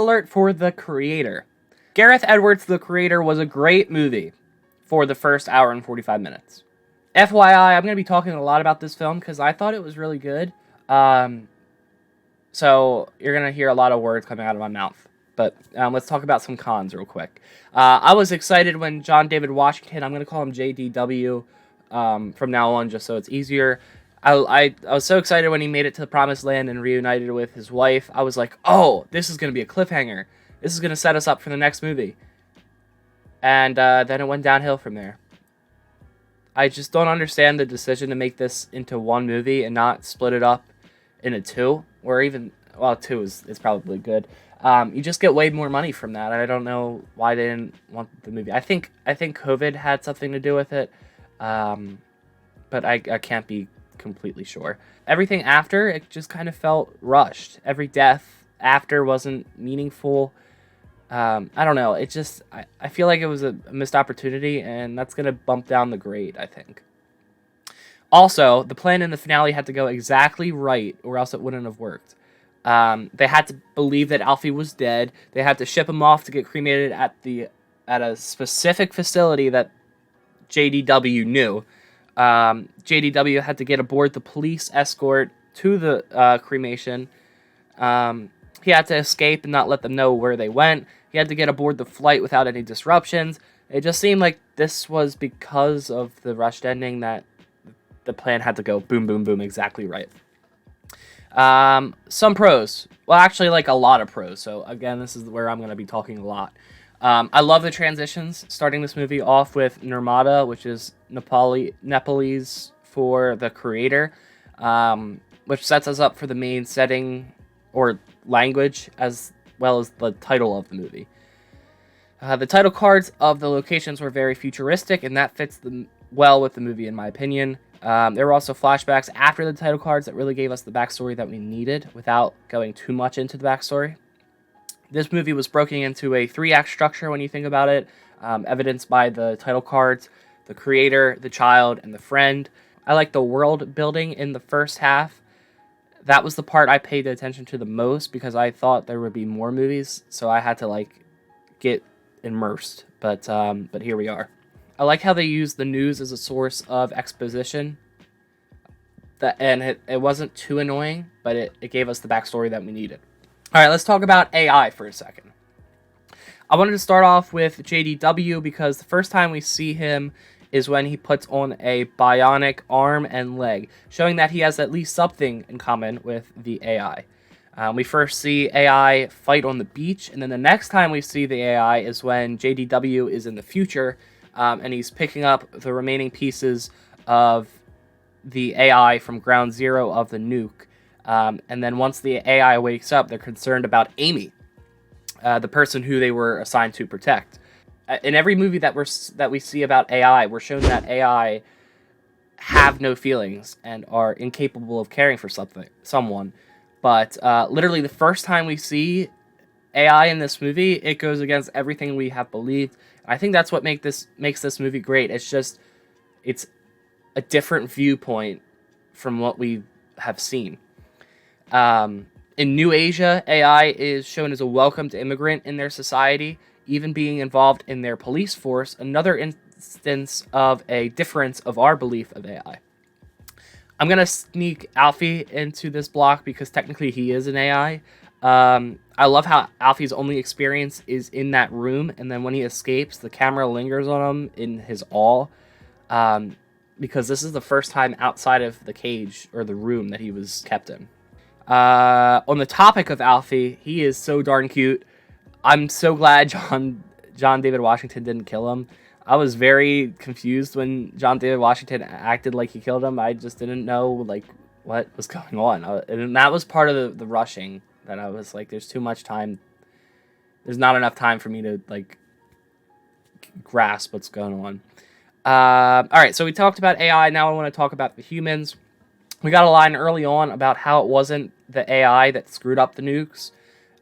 alert for The Creator. Gareth Edwards' The Creator was a great movie for the first hour and 45 minutes. FYI, I'm going to be talking a lot about this film because I thought it was really good. So you're going to hear a lot of words coming out of my mouth. But let's talk about some cons real quick. I was excited when John David Washington, I'm going to call him JDW from now on just so it's easier. I was so excited when he made it to the Promised Land and reunited with his wife. I was like, oh, this is going to be a cliffhanger. This is going to set us up for the next movie. And then it went downhill from there. I just don't understand the decision to make this into one movie and not split it up into two. Or even, well, two is probably good. You just get way more money from that. I don't know why they didn't want the movie. I think COVID had something to do with it. But I can't be completely sure. Everything after, it just kind of felt rushed. Every death after wasn't meaningful. I don't know. It just, I feel like it was a missed opportunity, and that's going to bump down the grade, I think. Also, the plan in the finale had to go exactly right, or else it wouldn't have worked. They had to believe that Alfie was dead. They had to ship him off to get cremated at a specific facility that JDW knew. JDW had to get aboard the police escort to the cremation. He had to escape and not let them know where they went. He had to get aboard the flight without any disruptions. It just seemed like this was because of the rushed ending that the plan had to go boom, boom, boom, exactly right. Some pros. Well, actually, like a lot of pros. So, again, this is where I'm going to be talking a lot. I love the transitions, starting this movie off with Nirmata, which is Nepalese for The Creator, which sets us up for the main setting or language as well as the title of the movie. The title cards of the locations were very futuristic, and that fits well with the movie, in my opinion. There were also flashbacks after the title cards that really gave us the backstory that we needed without going too much into the backstory. This movie was broken into a 3-act structure when you think about it, evidenced by the title cards, the creator, the child, and the friend. I like the world building in the first half. That was the part I paid attention to the most because I thought there would be more movies, so I had to get immersed. But here we are. I like how they used the news as a source of exposition. And it wasn't too annoying, but it gave us the backstory that we needed. All right, let's talk about AI for a second. I wanted to start off with JDW because the first time we see him is when he puts on a bionic arm and leg, showing that he has at least something in common with the AI. We first see AI fight on the beach, and then the next time we see the AI is when JDW is in the future, and he's picking up the remaining pieces of the AI from ground zero of the nuke. And then once the AI wakes up, they're concerned about Amy, the person who they were assigned to protect. In every movie that we see about AI, we're shown that AI have no feelings and are incapable of caring for someone. But literally the first time we see AI in this movie, it goes against everything we have believed. I think that's what makes this movie great. It's a different viewpoint from what we have seen. In New Asia, AI is shown as a welcomed immigrant in their society, even being involved in their police force, another instance of a difference of our belief of AI. I'm going to sneak Alfie into this block because technically he is an AI. I love how Alfie's only experience is in that room, and then when he escapes, the camera lingers on him in his awe, because this is the first time outside of the cage or the room that he was kept in. On the topic of Alfie, he is so darn cute. I'm so glad John David Washington didn't kill him. I was very confused when John David Washington acted like he killed him. I just didn't know what was going on, and that was part of the rushing. That I was like, there's too much time. There's not enough time for me to grasp what's going on. All right, so we talked about AI. Now I want to talk about the humans. We got a line early on about how it wasn't the AI that screwed up the nukes.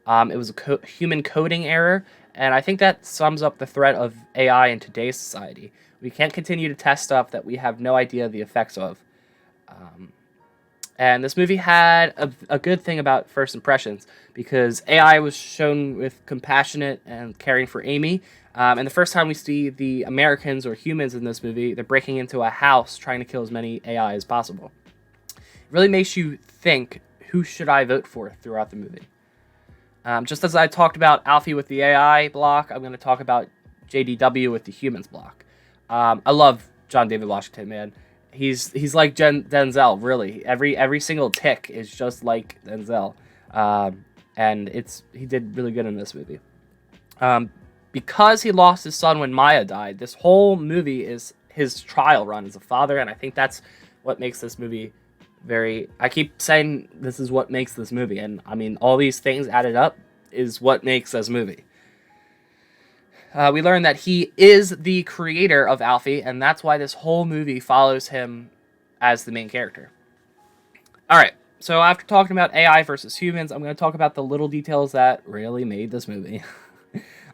It was a human coding error, and I think that sums up the threat of AI in today's society. We can't continue to test stuff that we have no idea the effects of. And this movie had a good thing about first impressions because AI was shown with compassionate and caring for Amy. And the first time we see the Americans or humans in this movie, they're breaking into a house trying to kill as many AI as possible. It really makes you think, who should I vote for throughout the movie? Just as I talked about Alfie with the AI block, I'm going to talk about JDW with the humans block. I love John David Washington, man. He's like Denzel, really. Every single tick is just like Denzel, and he did really good in this movie. Because he lost his son when Maya died, this whole movie is his trial run as a father, and I think that's what makes this movie I keep saying this is what makes this movie, and I mean, all these things added up is what makes this movie. We learn that he is the creator of Alfie, and that's why this whole movie follows him as the main character. Alright, so after talking about AI versus humans, I'm going to talk about the little details that really made this movie.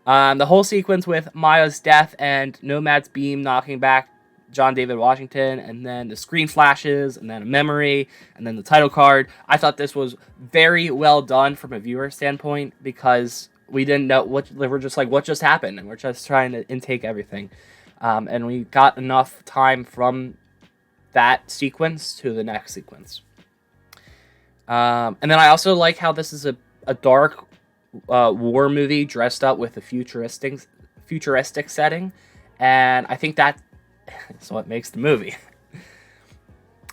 The whole sequence with Maya's death and Nomad's beam knocking back John David Washington, and then the screen flashes, and then a memory, and then the title card. I thought this was very well done from a viewer standpoint because we didn't know we're just like, what just happened? And we're just trying to intake everything. And we got enough time from that sequence to the next sequence. And then I also like how this is a dark war movie dressed up with a futuristic setting. And I think that is what makes the movie.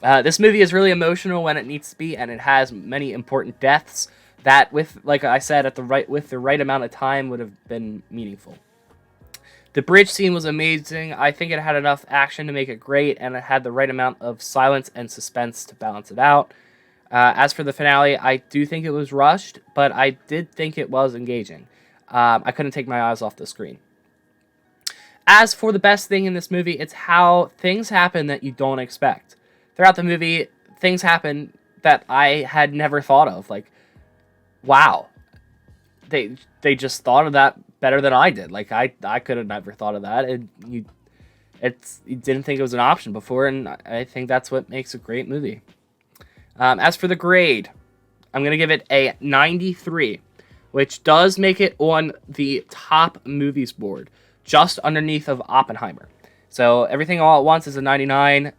This movie is really emotional when it needs to be, and it has many important deaths that, like I said, with the right amount of time would have been meaningful. The bridge scene was amazing. I think it had enough action to make it great, and it had the right amount of silence and suspense to balance it out. As for the finale, I do think it was rushed, but I did think it was engaging. I couldn't take my eyes off the screen. As for the best thing in this movie, it's how things happen that you don't expect. Throughout the movie, things happen that I had never thought of. Like, wow, they just thought of that better than I did. Like, I could have never thought of that. You didn't think it was an option before, and I think that's what makes a great movie. As for the grade, I'm going to give it a 93, which does make it on the top movies board, just underneath of Oppenheimer. So Everything All at Once is a 99,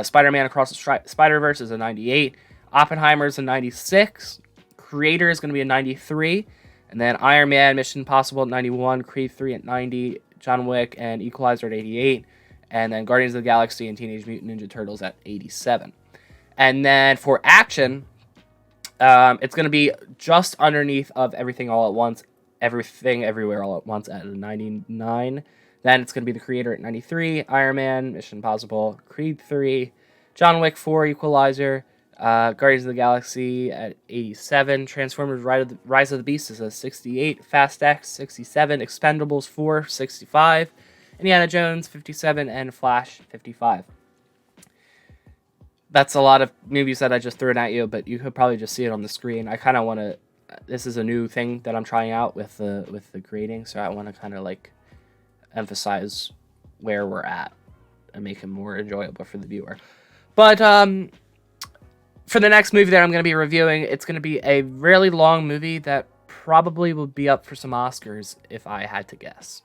Spider-Man Across the Spider-Verse is a 98, Oppenheimer is a 96, Creator is going to be a 93, and then Iron Man, Mission Impossible at 91, Creed 3 at 90, John Wick and Equalizer at 88, and then Guardians of the Galaxy and Teenage Mutant Ninja Turtles at 87. And then for action, it's going to be just underneath of Everything All at Once, Everything Everywhere All at Once at a 99. Then it's going to be The Creator at 93, Iron Man, Mission Impossible, Creed 3, John Wick 4, Equalizer, Guardians of the Galaxy at 87, Transformers Rise of the Beast is a 68, Fast X 67, Expendables 4 65, Indiana Jones 57, and Flash 55. That's a lot of movies that I just threw at you, but you could probably just see it on the screen. I kind of want to. This is a new thing that I'm trying out with the grading, so I want to kind of like emphasize where we're at and make it more enjoyable for the viewer. But for the next movie that I'm going to be reviewing, it's going to be a really long movie that probably will be up for some Oscars if I had to guess.